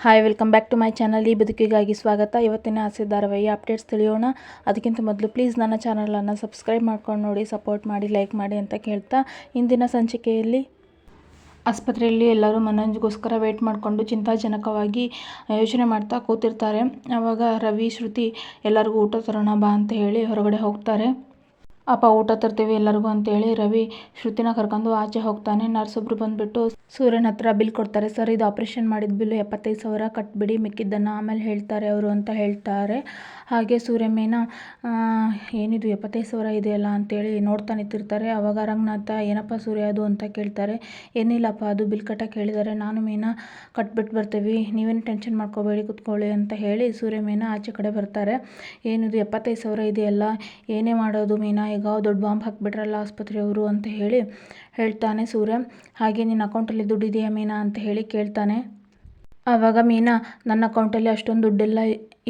Hi welcome back to my channel. ಈ ಬದುಕಿಗಾಗಿ ಸ್ವಾಗತ. ಇವತ್ತಿನ ಹಾಸ್ಯ ಧಾರಾವಾಹಿ ಅಪ್ಡೇಟ್ಸ್ ತಿಳಿಯೋಣ. ಅದಕ್ಕಿಂತ ಮೊದಲು ಪ್ಲೀಸ್ ನನ್ನ ಚಾನಲನ್ನು ಸಬ್ಸ್ಕ್ರೈಬ್ ಮಾಡ್ಕೊಂಡು ನೋಡಿ, ಸಪೋರ್ಟ್ ಮಾಡಿ, ಲೈಕ್ ಮಾಡಿ ಅಂತ ಕೇಳ್ತಾ, ಇಂದಿನ ಸಂಚಿಕೆಯಲ್ಲಿ ಆಸ್ಪತ್ರೆಯಲ್ಲಿ ಎಲ್ಲರೂ ಮನೋಜ್ಗೋಸ್ಕರ ವೇಟ್ ಮಾಡಿಕೊಂಡು ಚಿಂತಾಜನಕವಾಗಿ ಯೋಚನೆ ಮಾಡ್ತಾ ಕೂತಿರ್ತಾರೆ. ಆವಾಗ ರವಿ, ಶ್ರುತಿ ಎಲ್ಲರಿಗೂ ಊಟ ತರೋಣ ಬಾ ಅಂತ ಹೇಳಿ ಹೊರಗಡೆ ಹೋಗ್ತಾರೆ. ಅಪ್ಪ ಊಟ ತರ್ತೀವಿ ಎಲ್ಲರಿಗೂ ಅಂತೇಳಿ ರವಿ ಶ್ರುತಿನ ಕರ್ಕೊಂಡು ಆಚೆ ಹೋಗ್ತಾನೆ. ನರ್ಸ್ ಒಬ್ರು ಬಂದ್ಬಿಟ್ಟು ಸೂರ್ಯನ ಹತ್ರ ಬಿಲ್ ಕೊಡ್ತಾರೆ. ಸರ್, ಇದು ಆಪ್ರೇಷನ್ ಮಾಡಿದ ಬಿಲ್ಲು 75,000 ಕಟ್ಬಿಡಿ, ಮಿಕ್ಕಿದ್ದನ್ನು ಆಮೇಲೆ ಹೇಳ್ತಾರೆ ಅವರು ಅಂತ ಹೇಳ್ತಾರೆ. ಹಾಗೆ ಸೂರ್ಯ ಮೀನಾ ಏನಿದು 75,000 ಇದೆಯಲ್ಲ ಅಂತೇಳಿ ನೋಡ್ತಾ ನಿಂತಿರ್ತಾರೆ. ಆವಾಗ ರಂಗನಾಥ, ಏನಪ್ಪ ಸೂರ್ಯ ಅದು ಅಂತ ಕೇಳ್ತಾರೆ. ಏನಿಲ್ಲಪ್ಪ, ಅದು ಬಿಲ್ ಕಟ್ಟಕ್ಕೆ ಹೇಳಿದ್ದಾರೆ, ನಾನು ಮೀನಾ ಕಟ್ಬಿಟ್ಟು ಬರ್ತೀವಿ, ನೀವೇನು ಟೆನ್ಷನ್ ಮಾಡ್ಕೋಬೇಡಿ, ಕೂತ್ಕೊಳ್ಳಿ ಅಂತ ಹೇಳಿ ಸೂರ್ಯ ಮೀನಾ ಆಚೆ ಕಡೆ ಬರ್ತಾರೆ. ಏನಿದು 75,000 ಇದೆಯಲ್ಲ, ಏನೇ ಮಾಡೋದು ಮೀನಾ, ಈಗ ದೊಡ್ಡ ಬಾಂಬ್ ಹಾಕ್ಬಿಟ್ರಲ್ಲ ಆಸ್ಪತ್ರೆಯವರು ಅಂತ ಹೇಳಿ ಹೇಳ್ತಾನೆ ಸೂರ್ಯ. ಹಾಗೆ ನಿನ್ನ ಅಕೌಂಟಲ್ಲಿ ದುಡ್ಡಿದೆಯಾ ಮೀನಾ ಅಂತ ಹೇಳಿ ಕೇಳ್ತಾನೆ. ಆವಾಗ ಮೀನಾ, ನನ್ನ ಅಕೌಂಟಲ್ಲಿ ಅಷ್ಟೊಂದು ದುಡ್ಡೆಲ್ಲ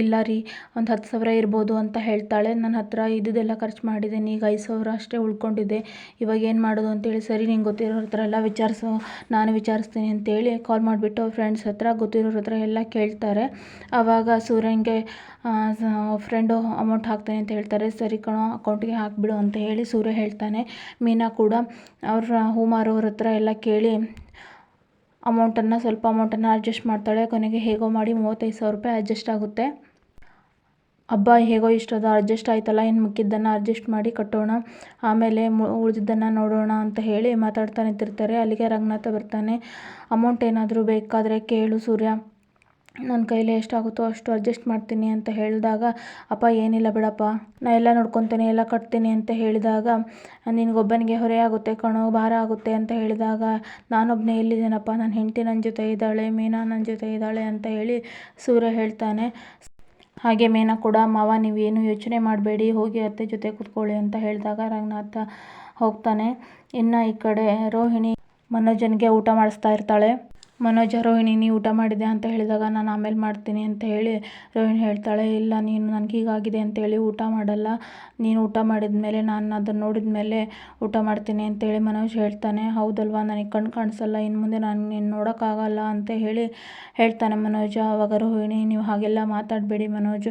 ಇಲ್ಲ ರೀ, ಒಂದು 10,000 ಇರ್ಬೋದು ಅಂತ ಹೇಳ್ತಾಳೆ. ನನ್ನ ಹತ್ರ ಇದ್ದಿದ್ದೆಲ್ಲ ಖರ್ಚು ಮಾಡಿದ್ದೀನಿ, ಈಗ 5,000 ಅಷ್ಟೇ ಉಳ್ಕೊಂಡಿದೆ, ಇವಾಗ ಏನು ಮಾಡೋದು ಅಂತೇಳಿ. ಸರಿ, ನಿಂಗೆ ಗೊತ್ತಿರೋರ ಹತ್ರ ಎಲ್ಲ ವಿಚಾರಿಸು, ನಾನು ವಿಚಾರಿಸ್ತೀನಿ ಅಂತೇಳಿ ಕಾಲ್ ಮಾಡಿಬಿಟ್ಟು ಫ್ರೆಂಡ್ಸ್ ಹತ್ರ, ಗೊತ್ತಿರೋರ ಹತ್ರ ಎಲ್ಲ ಕೇಳ್ತಾರೆ. ಆವಾಗ ಸೂರ್ಯಂಗೆ ಫ್ರೆಂಡು ಅಮೌಂಟ್ ಹಾಕ್ತೀನಿ ಅಂತ ಹೇಳ್ತಾರೆ. ಸರಿ ಕಣೋ, ಅಕೌಂಟಿಗೆ ಹಾಕಿಬಿಡು ಅಂತ ಹೇಳಿ ಸೂರ್ಯ ಹೇಳ್ತಾನೆ. ಮೀನಾ ಕೂಡ ಅವ್ರ ಹೂ ಮಾರೋರ ಹತ್ರ ಎಲ್ಲ ಕೇಳಿ ಸ್ವಲ್ಪ ಅಮೌಂಟನ್ನು ಅಡ್ಜಸ್ಟ್ ಮಾಡ್ತಾಳೆ. ಕೊನೆಗೆ ಹೇಗೋ ಮಾಡಿ 35,000 ರೂಪಾಯಿ ಅಡ್ಜಸ್ಟ್ ಆಗುತ್ತೆ. ಹಬ್ಬ ಹೇಗೋ ಇಷ್ಟದ ಅಡ್ಜಸ್ಟ್ ಆಯ್ತಲ್ಲ, ಇನ್ನು ಮಿಕ್ಕಿದ್ದನ್ನು ಅಡ್ಜಸ್ಟ್ ಮಾಡಿ ಕಟ್ಟೋಣ, ಆಮೇಲೆ ಉಳಿದಿದ್ದನ್ನು ನೋಡೋಣ ಅಂತ ಹೇಳಿ ಮಾತಾಡ್ತಾ ನಿಂತಿರ್ತಾರೆ. ಅಲ್ಲಿಗೆ ರಂಗನಾಥ ಬರ್ತಾನೆ. ಅಮೌಂಟ್ ಏನಾದರೂ ಬೇಕಾದರೆ ಕೇಳು ಸೂರ್ಯ, ನನ್ನ ಕೈಲಿ ಎಷ್ಟಾಗುತ್ತೋ ಅಷ್ಟು ಅಡ್ಜಸ್ಟ್ ಮಾಡ್ತೀನಿ ಅಂತ ಹೇಳಿದಾಗ, ಅಪ್ಪ ಏನಿಲ್ಲ ಬಿಡಪ್ಪ, ನಾ ಎಲ್ಲ ನೋಡ್ಕೊತೀನಿ, ಎಲ್ಲ ಕಟ್ತೀನಿ ಅಂತ ಹೇಳಿದಾಗ, ನಿನಗೊಬ್ಬನಿಗೆ ಹೊರೆ ಆಗುತ್ತೆ ಕಣೋ, ಭಾರ ಆಗುತ್ತೆ ಅಂತ ಹೇಳಿದಾಗ, ನಾನೊಬ್ಬನೇ ಎಲ್ಲಿದ್ದೀನಪ್ಪ, ನನ್ನ ಹೆಂಡತಿ ನನ್ನ ಜೊತೆ ಇದ್ದಾಳೆ, ಮೀನಾ ನನ್ನ ಜೊತೆ ಇದ್ದಾಳೆ ಅಂತ ಹೇಳಿ ಸೂರ್ಯ ಹೇಳ್ತಾನೆ. ಹಾಗೆ ಮೀನಾ ಕೂಡ, ಮಾವ ನೀವೇನು ಯೋಚನೆ ಮಾಡಬೇಡಿ, ಹೋಗಿ ಅತ್ತೆ ಜೊತೆ ಕೂತ್ಕೊಳ್ಳಿ ಅಂತ ಹೇಳಿದಾಗ ರಂಗನಾಥ ಹೋಗ್ತಾನೆ. ಇನ್ನು ಈ ಕಡೆ ರೋಹಿಣಿ ಮನೋಜನಿಗೆ ಊಟ ಮಾಡಿಸ್ತಾ ಇರ್ತಾಳೆ. ಮನೋಜ, ರೋಹಿಣಿ ನೀ ಊಟ ಮಾಡಿದೆ ಅಂತ ಹೇಳಿದಾಗ, ನಾನು ಆಮೇಲೆ ಮಾಡ್ತೀನಿ ಅಂತ ಹೇಳಿ ರೋಹಿಣಿ ಹೇಳ್ತಾಳೆ. ಇಲ್ಲ, ನೀನು ನನಗೆ ಹೀಗಾಗಿದೆ ಅಂತೇಳಿ ಊಟ ಮಾಡಲ್ಲ, ನೀನು ಊಟ ಮಾಡಿದ ಮೇಲೆ, ನಾನು ಅದನ್ನು ನೋಡಿದ ಮೇಲೆ ಊಟ ಮಾಡ್ತೀನಿ ಅಂತೇಳಿ ಮನೋಜ್ ಹೇಳ್ತಾನೆ. ಹೌದಲ್ವಾ, ನನಗೆ ಕಣ್ಣು ಕಾಣಿಸಲ್ಲ, ಇನ್ನು ಮುಂದೆ ನಾನು ನೀನು ನೋಡೋಕ್ಕಾಗಲ್ಲ ಅಂತ ಹೇಳಿ ಹೇಳ್ತಾನೆ ಮನೋಜ. ಆವಾಗ ರೋಹಿಣಿ, ನೀವು ಹಾಗೆಲ್ಲ ಮಾತಾಡಬೇಡಿ ಮನೋಜ್,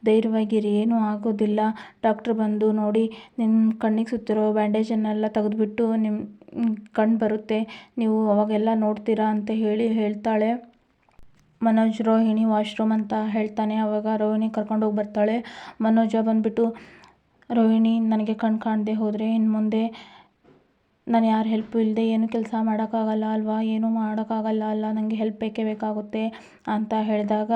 ಧೈರ್ಯವಾಗಿರಿ, ಏನೂ ಆಗೋದಿಲ್ಲ, ಡಾಕ್ಟ್ರ್ ಬಂದು ನೋಡಿ ನಿಮ್ಮ ಕಣ್ಣಿಗೆ ಸುತ್ತಿರೋ ಬ್ಯಾಂಡೇಜನ್ನೆಲ್ಲ ತೆಗೆದುಬಿಟ್ಟು ನಿಮ್ಮ ಕಣ್ಣು ಬರುತ್ತೆ, ನೀವು ಅವಾಗೆಲ್ಲ ನೋಡ್ತೀರಾ ಅಂತ ಹೇಳಿ ಹೇಳ್ತಾಳೆ. ಮನೋಜ್, ರೋಹಿಣಿ ವಾಶ್ರೂಮ್ ಅಂತ ಹೇಳ್ತಾನೆ. ಆವಾಗ ರೋಹಿಣಿ ಕರ್ಕೊಂಡೋಗಿ ಬರ್ತಾಳೆ. ಮನೋಜ ಬಂದುಬಿಟ್ಟು, ರೋಹಿಣಿ ನನಗೆ ಕಣ್ಣು ಕಾಣದೆ ಹೋದರೆ ಇನ್ನು ಮುಂದೆ ನಾನು ಯಾರ ಹೆಲ್ಪು ಇಲ್ಲದೆ ಏನು ಕೆಲಸ ಮಾಡೋಕ್ಕಾಗಲ್ಲ ಅಲ್ವಾ, ಏನೂ ಮಾಡೋಕ್ಕಾಗಲ್ಲ ಅಲ್ಲ, ನನಗೆ ಹೆಲ್ಪ್ ಬೇಕೇ ಬೇಕಾಗುತ್ತೆ ಅಂತ ಹೇಳಿದಾಗ,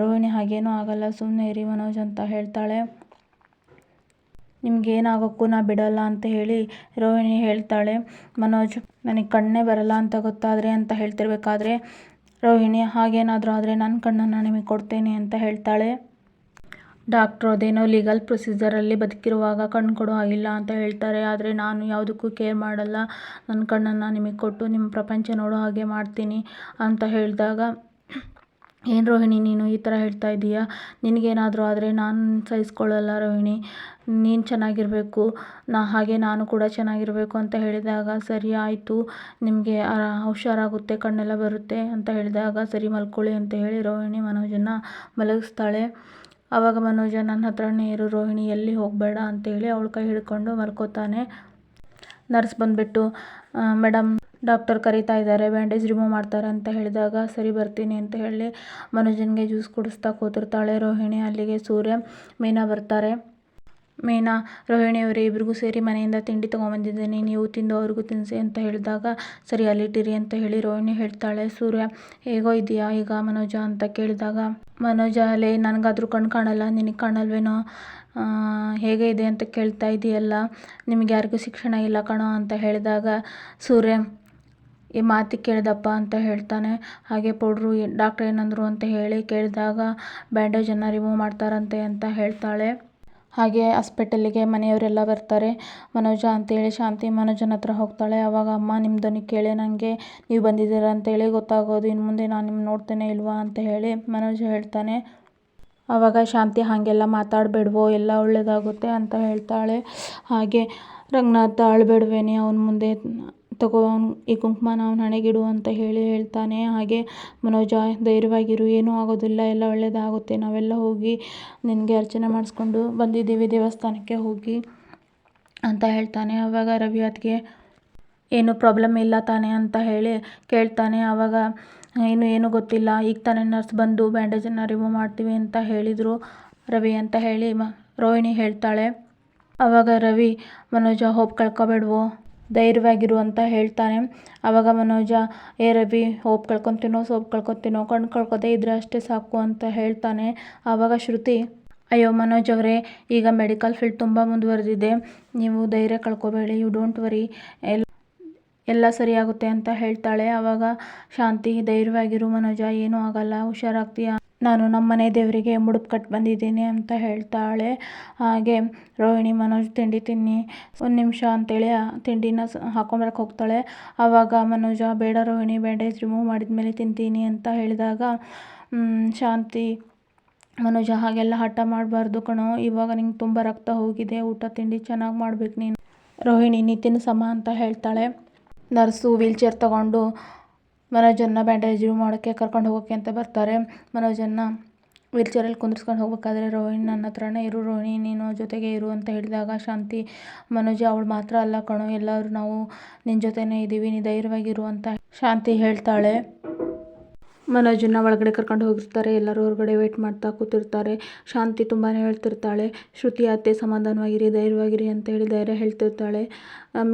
ರೋಹಿಣಿ ಹಾಗೇನೂ ಆಗಲ್ಲ, ಸುಮ್ಮನೆ ಇರಿ ಮನೋಜ್ ಅಂತ ಹೇಳ್ತಾಳೆ. ನಿಮಗೇನಾಗೋಕ್ಕೂ ನಾ ಬಿಡಲ್ಲ ಅಂತ ಹೇಳಿ ರೋಹಿಣಿ ಹೇಳ್ತಾಳೆ. ಮನೋಜ್, ನನಗೆ ಕಣ್ಣೇ ಬರಲ್ಲ ಅಂತ ಗೊತ್ತಾದರೆ ಅಂತ ಹೇಳ್ತಿರ್ಬೇಕಾದ್ರೆ ರೋಹಿಣಿ, ಹಾಗೇನಾದರೂ ಆದರೆ ನನ್ನ ಕಣ್ಣನ್ನು ನಿಮಗೆ ಕೊಡ್ತೇನೆ ಅಂತ ಹೇಳ್ತಾಳೆ. ಡಾಕ್ಟ್ರು ಅದೇನೋ ಲೀಗಲ್ ಪ್ರೊಸೀಜರಲ್ಲಿ ಬದುಕಿರುವಾಗ ಕಣ್ಣು ಕೊಡೋ ಹಾಗಿಲ್ಲ ಅಂತ ಹೇಳ್ತಾರೆ, ಆದರೆ ನಾನು ಯಾವುದಕ್ಕೂ ಕೇರ್ ಮಾಡಲ್ಲ, ನನ್ನ ಕಣ್ಣನ್ನು ನಿಮಗೆ ಕೊಟ್ಟು ನಿಮ್ಮ ಪ್ರಪಂಚ ನೋಡೋ ಹಾಗೆ ಮಾಡ್ತೀನಿ ಅಂತ ಹೇಳಿದಾಗ, ಏನು ರೋಹಿಣಿ ನೀನು ಈ ಥರ ಹೇಳ್ತಾ ಇದ್ದೀಯಾ, ನಿನಗೇನಾದರೂ ಆದರೆ ನಾನು ಸಹಿಸ್ಕೊಳ್ಳಲ್ಲ ರೋಹಿಣಿ, ನೀನು ಚೆನ್ನಾಗಿರಬೇಕು, ಹಾಗೆ ನಾನು ಕೂಡ ಚೆನ್ನಾಗಿರಬೇಕು ಅಂತ ಹೇಳಿದಾಗ, ಸರಿ ಆಯಿತು, ನಿಮಗೆ ಹುಷಾರಾಗುತ್ತೆ, ಕಣ್ಣೆಲ್ಲ ಬರುತ್ತೆ ಅಂತ ಹೇಳಿದಾಗ, ಸರಿ ಮಲ್ಕೊಳ್ಳಿ ಅಂತ ಹೇಳಿ ರೋಹಿಣಿ ಮನೋಜನ್ನು ಮಲಗಿಸ್ತಾಳೆ. ಆವಾಗ ಮನೋಜ, ನನ್ನ ಹತ್ರನೇ ಇರು ರೋಹಿಣಿ, ಎಲ್ಲಿ ಹೋಗಬೇಡ ಅಂತೇಳಿ ಅವಳ ಕೈ ಹಿಡ್ಕೊಂಡು ಮಲ್ಕೋತಾನೆ. ನರ್ಸ್ ಬಂದುಬಿಟ್ಟು, ಮೇಡಮ್ ಡಾಕ್ಟರ್ ಕರೀತಾ ಇದ್ದಾರೆ, ಬ್ಯಾಂಡೇಜ್ ರಿಮೂವ್ ಮಾಡ್ತಾರೆ ಅಂತ ಹೇಳಿದಾಗ, ಸರಿ ಬರ್ತೀನಿ ಅಂತ ಹೇಳಿ ಮನೋಜನಿಗೆ ಜ್ಯೂಸ್ ಕುಡಿಸ್ತಾ ಕೂತಿರ್ತಾಳೆ ರೋಹಿಣಿ. ಅಲ್ಲಿಗೆ ಸೂರ್ಯ, ಮೀನಾ ಬರ್ತಾರೆ. ಮೀನಾ, ರೋಹಿಣಿಯವರೇ, ಇಬ್ರಿಗೂ ಸೇರಿ ಮನೆಯಿಂದ ತಿಂಡಿ ತೊಗೊಂಬಂದಿದ್ದೀನಿ, ನೀವು ತಿಂದು ಅವ್ರಿಗೂ ತಿನ್ನಿಸಿ ಅಂತ ಹೇಳಿದಾಗ, ಸರಿ ಅಲ್ಲಿಟ್ಟಿರಿ ಅಂತ ಹೇಳಿ ರೋಹಿಣಿ ಹೇಳ್ತಾಳೆ. ಸೂರ್ಯ, ಹೇಗೋ ಇದೆಯಾ ಈಗ ಮನೋಜ ಅಂತ ಕೇಳಿದಾಗ, ಮನೋಜ, ಅಲ್ಲೇ ನನಗಾದರೂ ಕಣ್ಣು ಕಾಣಲ್ಲ, ನಿನಗೆ ಕಾಣಲ್ವೇನೋ, ಹೇಗೆ ಇದೆ ಅಂತ ಕೇಳ್ತಾ ಇದೆಯಲ್ಲ, ನಿಮಗೆ ಯಾರಿಗೂ ಶಿಕ್ಷಣ ಇಲ್ಲ ಕಣೋ ಅಂತ ಹೇಳಿದಾಗ, ಸೂರ್ಯ ಈ ಮಾತಿಗೆ ಕೇಳಿದಪ್ಪ ಅಂತ ಹೇಳ್ತಾನೆ. ಹಾಗೆ ಪೌಡ್ರು ಡಾಕ್ಟ್ರ್ ಏನಂದರು ಅಂತ ಹೇಳಿ ಕೇಳಿದಾಗ, ಬ್ಯಾಂಡೇಜನ್ನು ರಿಮೂವ್ ಮಾಡ್ತಾರಂತೆ ಅಂತ ಹೇಳ್ತಾಳೆ. ಹಾಗೆ ಹಾಸ್ಪಿಟಲ್ಲಿಗೆ ಮನೆಯವರೆಲ್ಲ ಬರ್ತಾರೆ. ಮನೋಜ ಅಂತೇಳಿ ಶಾಂತಿ ಮನೋಜನ ಹತ್ರ ಹೋಗ್ತಾಳೆ. ಆವಾಗ, ಅಮ್ಮ ನಿಮ್ಮ ಧ್ವನಿ ಕೇಳಿ ನನಗೆ ನೀವು ಬಂದಿದ್ದೀರಾ ಅಂತೇಳಿ ಗೊತ್ತಾಗೋದು, ಇನ್ನು ಮುಂದೆ ನಾನು ನಿಮ್ಮ ನೋಡ್ತೇನೆ ಇಲ್ವಾ ಅಂತ ಹೇಳಿ ಮನೋಜ ಹೇಳ್ತಾನೆ. ಆವಾಗ ಶಾಂತಿ, ಹಾಗೆಲ್ಲ ಮಾತಾಡಬೇಡ್ವೋ, ಎಲ್ಲ ಒಳ್ಳೆಯದಾಗುತ್ತೆ ಅಂತ ಹೇಳ್ತಾಳೆ. ಹಾಗೆ ರಂಗನಾಥ, ಅಳಬೇಡ್ವೇನೆ, ಅವನ ಮುಂದೆ ತಗೋ ಈ ಕುಂಕುಮನ ಅವನ ಹಣೆಗಿಡು ಅಂತ ಹೇಳ್ತಾನೆ. ಹಾಗೆ ಮನೋಜ ಧೈರ್ಯವಾಗಿರು, ಏನೂ ಆಗೋದಿಲ್ಲ, ಎಲ್ಲ ಒಳ್ಳೆಯದಾಗುತ್ತೆ, ನಾವೆಲ್ಲ ಹೋಗಿ ನಿನಗೆ ಅರ್ಚನೆ ಮಾಡಿಸ್ಕೊಂಡು ಬಂದಿದ್ದೀವಿ ದೇವಸ್ಥಾನಕ್ಕೆ ಹೋಗಿ ಅಂತ ಹೇಳ್ತಾನೆ. ಆವಾಗ ರವಿ ಅದಕ್ಕೆ ಏನು ಪ್ರಾಬ್ಲಮ್ ಇಲ್ಲ ತಾನೇ ಅಂತ ಹೇಳಿ ಕೇಳ್ತಾನೆ. ಆವಾಗ ಏನು ಗೊತ್ತಿಲ್ಲ, ಈಗ ತಾನೇ ನರ್ಸ್ ಬಂದು ಬ್ಯಾಂಡೇಜನ್ನು ರಿಮೂವ್ ಮಾಡ್ತೀವಿ ಅಂತ ಹೇಳಿದರು ರವಿ ಅಂತ ಹೇಳಿ ರೋಹಿಣಿ ಹೇಳ್ತಾಳೆ. ಆವಾಗ ರವಿ ಮನೋಜ ಹೋಪ್ ಕಳ್ಕೊಬೇಡ್ವೋ, ಧೈರ್ಯವಾಗಿರು ಅಂತ ಹೇಳ್ತಾನೆ. ಆವಾಗ ಮನೋಜ ರವಿ ಹೋಪ್ ಕಳ್ಕೊತೀನೋ ಸೋಪ್ ಕಳ್ಕೊತೀನೋ, ಕಣ್ಣು ಕಳ್ಕೊದೇ ಇದ್ರೆ ಅಷ್ಟೇ ಸಾಕು ಅಂತ ಹೇಳ್ತಾನೆ. ಆವಾಗ ಶ್ರುತಿ ಅಯ್ಯೋ ಮನೋಜ್ ಅವರೇ, ಈಗ ಮೆಡಿಕಲ್ ಫೀಲ್ಡ್ ತುಂಬ ಮುಂದುವರೆದಿದೆ, ನೀವು ಧೈರ್ಯ ಕಳ್ಕೊಬೇಡಿ, ಯು ಡೋಂಟ್ ವರಿ, ಎಲ್ಲ ಸರಿಯಾಗುತ್ತೆ ಅಂತ ಹೇಳ್ತಾಳೆ. ಆವಾಗ ಶಾಂತಿ ಧೈರ್ಯವಾಗಿರು ಮನೋಜ, ಏನೂ ಆಗಲ್ಲ, ಹುಷಾರಾಗ್ತೀಯ, ನಾನು ನಮ್ಮನೆ ದೇವರಿಗೆ ಮುಡುಪು ಕಟ್ಟಿ ಬಂದಿದ್ದೀನಿ ಅಂತ ಹೇಳ್ತಾಳೆ. ಹಾಗೆ ರೋಹಿಣಿ ಮನೋಜ್ ತಿಂಡಿ ತಿನ್ನಿ ಒಂದು ನಿಮಿಷ ಅಂತೇಳಿ ತಿಂಡಿನ ಹಾಕೊಂಬರಕ್ಕೆ ಹೋಗ್ತಾಳೆ. ಆವಾಗ ಮನೋಜ ಬೇಡ ರೋಹಿಣಿ, ಬ್ಯಾಂಡೇಜ್ ರಿಮೂವ್ ಮಾಡಿದ್ಮೇಲೆ ತಿಂತೀನಿ ಅಂತ ಹೇಳಿದಾಗ ಶಾಂತಿ ಮನೋಜ ಹಾಗೆಲ್ಲ ಹಠ ಮಾಡಬಾರ್ದು ಕಣೋ, ಇವಾಗ ನಿಂಗೆ ತುಂಬ ರಕ್ತ ಹೋಗಿದೆ, ಊಟ ತಿಂಡಿ ಚೆನ್ನಾಗಿ ಮಾಡ್ಬೇಕು ನೀನು, ರೋಹಿಣಿ ನಿತಿನ್ ಸಮ ಅಂತ ಹೇಳ್ತಾಳೆ. ನರ್ಸು ವೀಲ್ ಚೇರ್ ತಗೊಂಡು ಮನೋಜನ್ನು ಬ್ಯಾಂಡೇಜ್ ರಿಮೂವ್ ಮಾಡೋಕ್ಕೆ ಕರ್ಕೊಂಡು ಹೋಗೋಕ್ಕೆ ಅಂತ ಬರ್ತಾರೆ. ಮನೋಜನ್ನು ವೀಲ್ ಚೇರಲ್ಲಿ ಕುಂದಿರ್ಸ್ಕೊಂಡು ಹೋಗ್ಬೇಕಾದ್ರೆ ರೋಹಿಣಿ ನನ್ನ ಹತ್ರನೇ ಇರು, ರೋಹಿಣಿ ನೀನು ಜೊತೆಗೆ ಇರು ಅಂತ ಹೇಳಿದಾಗ ಶಾಂತಿ ಮನೋಜ ಅವಳು ಮಾತ್ರ ಅಲ್ಲ ಕಣೋ, ಎಲ್ಲರೂ ನಾವು ನಿನ್ನ ಜೊತೆನೇ ಇದ್ದೀವಿ, ನೀ ಧೈರ್ಯವಾಗಿರು ಅಂತ ಶಾಂತಿ ಹೇಳ್ತಾಳೆ. ಮನೋಜನ್ನ ಒಳಗಡೆ ಕರ್ಕೊಂಡು ಹೋಗಿರ್ತಾರೆ. ಎಲ್ಲರೂ ಹೊರಗಡೆ ವೇಟ್ ಮಾಡ್ತಾ ಕೂತಿರ್ತಾರೆ. ಶಾಂತಿ ತುಂಬಾ ಹೇಳ್ತಿರ್ತಾಳೆ, ಶ್ರುತಿ ಅತ್ತೆ ಸಮಾಧಾನವಾಗಿರಿ, ಧೈರ್ಯವಾಗಿರಿ ಅಂತ ಹೇಳಿ ಧೈರ್ಯ ಹೇಳ್ತಿರ್ತಾಳೆ.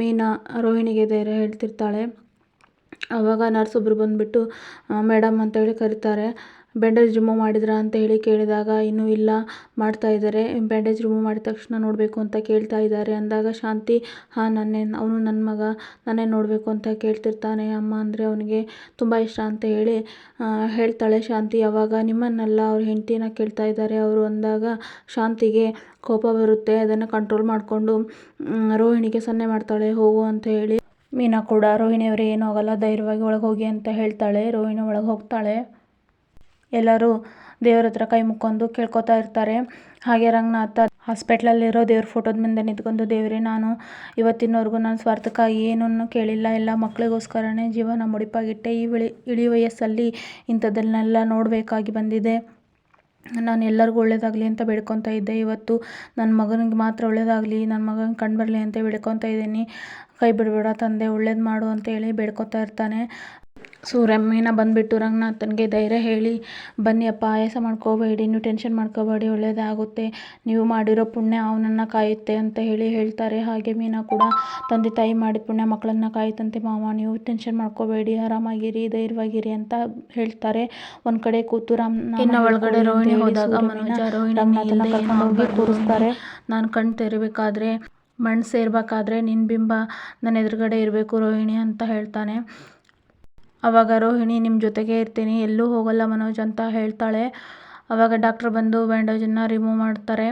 ಮೀನಾ ರೋಹಿಣಿಗೆ ಧೈರ್ಯ ಹೇಳ್ತಿರ್ತಾಳೆ. ಆವಾಗ ನರ್ಸ್ ಒಬ್ಬರು ಬಂದುಬಿಟ್ಟು ಮೇಡಮ್ ಅಂತ ಹೇಳಿ ಕರೀತಾರೆ. ಬ್ಯಾಂಡೇಜ್ ರಿಮೂವ್ ಮಾಡಿದ್ರಾ ಅಂತ ಹೇಳಿ ಕೇಳಿದಾಗ ಇನ್ನೂ ಇಲ್ಲ, ಮಾಡ್ತಾ ಇದ್ದಾರೆ, ಬ್ಯಾಂಡೇಜ್ ರಿಮೂವ್ ಮಾಡಿದ ತಕ್ಷಣ ನೋಡಬೇಕು ಅಂತ ಕೇಳ್ತಾ ಇದ್ದಾರೆ ಅಂದಾಗ ಶಾಂತಿ ಹಾಂ ಅವನು ನನ್ನ ಮಗ, ನಾನೇ ನೋಡಬೇಕು ಅಂತ ಕೇಳ್ತಿರ್ತಾನೆ, ಅಮ್ಮ ಅಂದರೆ ಅವನಿಗೆ ತುಂಬ ಇಷ್ಟ ಅಂತ ಹೇಳಿ ಹೇಳ್ತಾಳೆ ಶಾಂತಿ. ಆವಾಗ ನಿಮ್ಮನ್ನೆಲ್ಲ ಅವ್ರ ಹೆಂಡತಿನ ಕೇಳ್ತಾ ಇದ್ದಾರೆ ಅವರು ಅಂದಾಗ ಶಾಂತಿಗೆ ಕೋಪ ಬರುತ್ತೆ. ಅದನ್ನು ಕಂಟ್ರೋಲ್ ಮಾಡಿಕೊಂಡು ರೋಹಿಣಿಗೆ ಸನ್ನೆ ಮಾಡ್ತಾಳೆ ಹೋಗು ಅಂತ ಹೇಳಿ. ಮೀನಾ ಕೂಡ ರೋಹಿಣಿಯವರೇ ಏನೂ ಆಗಲ್ಲ, ಧೈರ್ಯವಾಗಿ ಒಳಗೆ ಹೋಗಿ ಅಂತ ಹೇಳ್ತಾಳೆ. ರೋಹಿಣಿ ಒಳಗೆ ಹೋಗ್ತಾಳೆ. ಎಲ್ಲರೂ ದೇವ್ರ ಹತ್ರ ಕೈ ಮುಕ್ಕೊಂಡು ಕೇಳ್ಕೊತಾ ಇರ್ತಾರೆ. ಹಾಗೆ ರಂಗನಾಥ ಹಾಸ್ಪಿಟ್ಲಲ್ಲಿರೋ ದೇವ್ರ ಫೋಟೋದ ಮುಂದೆ ನಿಂತ್ಕೊಂಡು, ದೇವರೇ ನಾನು ಇವತ್ತಿನವರೆಗೂ ನನ್ನ ಸ್ವಾರ್ಥಕ್ಕಾಗಿ ಏನನ್ನು ಕೇಳಿಲ್ಲ, ಎಲ್ಲ ಮಕ್ಕಳಿಗೋಸ್ಕರನೇ ಜೀವನ ಮುಡಿಪಾಗಿಟ್ಟೆ, ಈ ಇಳಿ ವಯಸ್ಸಲ್ಲಿ ಇಂಥದ್ದನ್ನೆಲ್ಲ ನೋಡಬೇಕಾಗಿ ಬಂದಿದೆ, ನಾನು ಎಲ್ಲರಿಗೂ ಒಳ್ಳೇದಾಗಲಿ ಅಂತ ಬೇಡ್ಕೊತಾ ಇದ್ದೆ, ಇವತ್ತು ನನ್ನ ಮಗನಿಗೆ ಮಾತ್ರ ಒಳ್ಳೇದಾಗಲಿ, ನನ್ನ ಮಗನಿಗೆ ಕಂಡು ಬರಲಿ ಅಂತ ಬೇಡ್ಕೊತಾ ಇದ್ದೀನಿ, ಕೈ ಬಿಡಬೇಡ ತಂದೆ, ಒಳ್ಳೇದು ಮಾಡು ಅಂತ ಹೇಳಿ ಬೇಡ್ಕೊತಾ ಇರ್ತಾನೆ. ಮೀನಾ ಬಂದುಬಿಟ್ಟು ರಂಗನಾಥನಿಗೆ ಧೈರ್ಯ ಹೇಳಿ, ಬನ್ನಿ ಅಪ್ಪ, ಆಯಾಸ ಮಾಡ್ಕೋಬೇಡಿ, ನೀವು ಟೆನ್ಷನ್ ಮಾಡ್ಕೋಬೇಡಿ, ಒಳ್ಳೆಯದಾಗುತ್ತೆ, ನೀವು ಮಾಡಿರೋ ಪುಣ್ಯ ಅವನನ್ನು ಕಾಯುತ್ತೆ ಅಂತ ಹೇಳಿ ಹೇಳ್ತಾರೆ. ಹಾಗೆ ಮೀನಾ ಕೂಡ ತಂದೆ ತಾಯಿ ಮಾಡಿದ ಪುಣ್ಯ ಮಕ್ಕಳನ್ನು ಕಾಯುತ್ತಂತೆ ಮಾವ, ನೀವು ಟೆನ್ಷನ್ ಮಾಡ್ಕೋಬೇಡಿ, ಆರಾಮಾಗಿರಿ, ಧೈರ್ಯವಾಗಿರಿ ಅಂತ ಹೇಳ್ತಾರೆ. ಒಂದು ಕಡೆ ಕೂತು ಒಳಗಡೆ ರೋಹಿಣಿ ಹೋದಾಗ ರಂಗನಾಥನ ಕರ್ಕೊಂಡು ಹೋಗಿ ಕೂರಿಸ್ತಾರೆ. ನಾನು ಕಣ್ ತೆರಿಬೇಕಾದ್ರೆ ಮಣ್ಣು ಸೇರಬೇಕಾದ್ರೆ ನಿನ್ನ ಬಿಂಬ ನನ್ನ ಎದುರುಗಡೆ ಇರಬೇಕು ರೋಹಿಣಿ ಅಂತ ಹೇಳ್ತಾನೆ. ಆವಾಗ ರೋಹಿಣಿ ನಿಮ್ಮ ಜೊತೆಗೆ ಇರ್ತೀನಿ, ಎಲ್ಲೂ ಹೋಗಲ್ಲ ಮನೋಜ್ ಅಂತ ಹೇಳ್ತಾಳೆ. ಆವಾಗ ಡಾಕ್ಟ್ರ್ ಬಂದು ಬ್ಯಾಂಡೇಜನ್ನು ರಿಮೂವ್ ಮಾಡ್ತಾರೆ.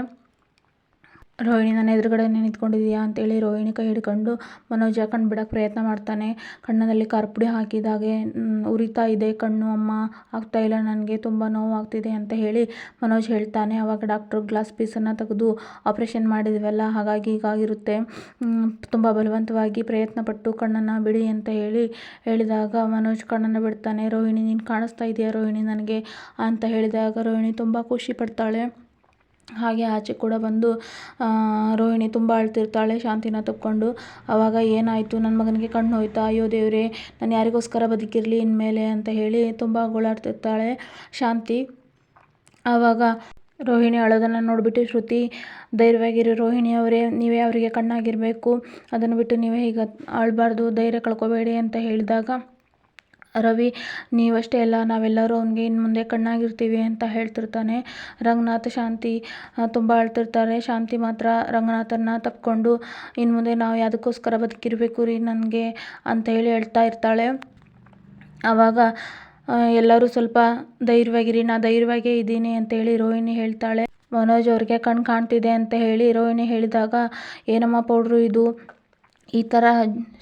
ರೋಹಿಣಿ ನನ್ನ ಎದುರುಗಡೆನೇ ನಿಂತ್ಕೊಂಡಿದೀಯಾ ಅಂತೇಳಿ ರೋಹಿಣಿ ಕೈ ಹಿಡ್ಕೊಂಡು ಮನೋಜ ಕಣ್ಣು ಬಿಡೋಕ್ಕೆ ಪ್ರಯತ್ನ ಮಾಡ್ತಾನೆ. ಕಣ್ಣಲ್ಲಿ ಖಾರಪುಡಿ ಹಾಕಿದಾಗೆ ಉರಿತಾ ಇದೆ ಕಣ್ಣು, ಅಮ್ಮ ಆಗ್ತಾ ಇಲ್ಲ, ನನಗೆ ತುಂಬ ನೋವಾಗ್ತಿದೆ ಅಂತ ಹೇಳಿ ಮನೋಜ್ ಹೇಳ್ತಾನೆ. ಆವಾಗ ಡಾಕ್ಟ್ರು ಗ್ಲಾಸ್ ಪೀಸನ್ನು ತೆಗೆದು ಆಪ್ರೇಷನ್ ಮಾಡಿದ್ವಲ್ಲ, ಹಾಗಾಗಿ ಹೀಗಾಗಿರುತ್ತೆ, ತುಂಬ ಬಲವಂತವಾಗಿ ಪ್ರಯತ್ನಪಟ್ಟು ಕಣ್ಣನ್ನು ಬಿಡಿ ಅಂತ ಹೇಳಿದಾಗ ಮನೋಜ್ ಕಣ್ಣನ್ನು ಬಿಡ್ತಾನೆ. ರೋಹಿಣಿ ನೀನು ಕಾಣಿಸ್ತಾ ಇದೆಯಾ ರೋಹಿಣಿ ನನಗೆ ಅಂತ ಹೇಳಿದಾಗ ರೋಹಿಣಿ ತುಂಬ ಖುಷಿ ಪಡ್ತಾಳೆ. ಹಾಗೆ ಆಚೆ ಕೂಡ ಬಂದು ರೋಹಿಣಿ ತುಂಬ ಅಳ್ತಿರ್ತಾಳೆ ಶಾಂತಿನ ತಕ್ಕೊಂಡು. ಆವಾಗ ಏನಾಯಿತು, ನನ್ನ ಮಗನಿಗೆ ಕಣ್ಣು ಹೋಯ್ತಾ, ಅಯ್ಯೋ ದೇವರೇ, ನಾನು ಯಾರಿಗೋಸ್ಕರ ಬದುಕಿರಲಿ ಇನ್ಮೇಲೆ ಅಂತ ಹೇಳಿ ತುಂಬ ಗೋಳಾಡ್ತಿರ್ತಾಳೆ ಶಾಂತಿ. ಆವಾಗ ರೋಹಿಣಿ ಅಳೋದನ್ನು ನೋಡಿಬಿಟ್ಟು ಶ್ರುತಿ ಧೈರ್ಯವಾಗಿರಿ ರೋಹಿಣಿಯವರೇ, ನೀವೇ ಅವರಿಗೆ ಕಣ್ಣಾಗಿರಬೇಕು, ಅದನ್ನು ಬಿಟ್ಟು ನೀವೇ ಈಗ ಆಳಬಾರ್ದು, ಧೈರ್ಯ ಕಳ್ಕೊಬೇಡಿ ಅಂತ ಹೇಳಿದಾಗ ರವಿ ನೀವಷ್ಟೇ ಅಲ್ಲ, ನಾವೆಲ್ಲರೂ ಅವನಿಗೆ ಇನ್ನು ಮುಂದೆ ಕಣ್ಣಾಗಿರ್ತೀವಿ ಅಂತ ಹೇಳ್ತಿರ್ತಾನೆ. ರಂಗನಾಥ್ ಶಾಂತಿ ತುಂಬ ಅಳ್ತಿರ್ತಾರೆ. ಶಾಂತಿ ಮಾತ್ರ ರಂಗನಾಥನ್ನ ತಪ್ಕೊಂಡು ಇನ್ನು ಮುಂದೆ ನಾವು ಯಾವುದಕ್ಕೋಸ್ಕರ ಬದುಕಿರಬೇಕು ರೀ ನನಗೆ ಅಂತ ಹೇಳಿ ಹೇಳ್ತಾ ಇರ್ತಾಳೆ. ಆವಾಗ ಎಲ್ಲರೂ ಸ್ವಲ್ಪ ಧೈರ್ಯವಾಗಿರಿ, ನಾ ಧೈರ್ಯವಾಗೇ ಇದ್ದೀನಿ ಅಂತೇಳಿ ರೋಹಿಣಿ ಹೇಳ್ತಾಳೆ. ಮನೋಜ್ ಅವ್ರಿಗೆ ಕಣ್ಣು ಕಾಣ್ತಿದೆ ಅಂತ ಹೇಳಿ ರೋಹಿಣಿ ಹೇಳಿದಾಗ ಏನಮ್ಮ ಪೌಡ್ರು ಇದು, ಈ ಥರ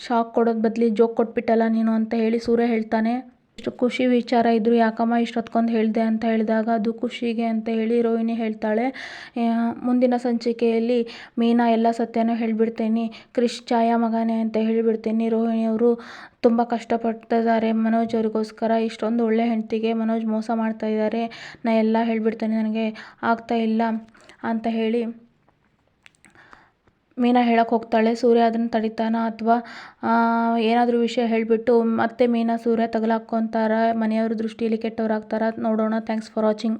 ಶಾಕ್ ಕೊಡೋದು ಬದಲಿ ಜೋಕ್ ಕೊಟ್ಬಿಟ್ಟಲ್ಲ ನೀನು ಅಂತ ಹೇಳಿ ಸೂರ್ಯ ಹೇಳ್ತಾನೆ. ಇಷ್ಟು ಖುಷಿ ವಿಚಾರ ಇದ್ದರೂ ಯಾಕಮ್ಮ ಇಷ್ಟೊತ್ಕೊಂದು ಹೇಳಿದೆ ಅಂತ ಹೇಳಿದಾಗ ಅದು ಖುಷಿಗೆ ಅಂತ ಹೇಳಿ ರೋಹಿಣಿ ಹೇಳ್ತಾಳೆ. ಮುಂದಿನ ಸಂಚಿಕೆಯಲ್ಲಿ ಮೀನಾ ಎಲ್ಲ ಸತ್ಯನೂ ಹೇಳಿಬಿಡ್ತೀನಿ, ಕ್ರಿಶ್ ಛಾಯಾ ಮಗನೇ ಅಂತ ಹೇಳಿಬಿಡ್ತೀನಿ. ರೋಹಿಣಿಯವರು ತುಂಬ ಕಷ್ಟಪಡ್ತಿದ್ದಾರೆ ಮನೋಜ್ ಅವರಿಗೋಸ್ಕರ. ಇಷ್ಟೊಂದು ಒಳ್ಳೆ ಹೆಂಡತಿಗೆ ಮನೋಜ್ ಮೋಸ ಮಾಡ್ತಾ ಇದ್ದಾರೆ, ನಾ ಎಲ್ಲ ಹೇಳಿಬಿಡ್ತೀನಿ, ನನಗೆ ಆಗ್ತಾ ಇಲ್ಲ ಅಂತ ಹೇಳಿ ಮೀನಾ ಹೇಳಕ್ಕೆ ಹೋಗ್ತಾಳೆ. ಸೂರ್ಯ ಅದನ್ನು ತಡಿತಾನ ಅಥವಾ ಏನಾದರೂ ವಿಷಯ ಹೇಳಿಬಿಟ್ಟು ಮತ್ತೆ ಮೀನಾ ಸೂರ್ಯ ತಗಲಾಕೊಂತಾರ, ಮನೆಯವ್ರ ದೃಷ್ಟಿಯಲ್ಲಿ ಕೆಟ್ಟವರಾಗ್ತಾರ ನೋಡೋಣ. Thanks for watching.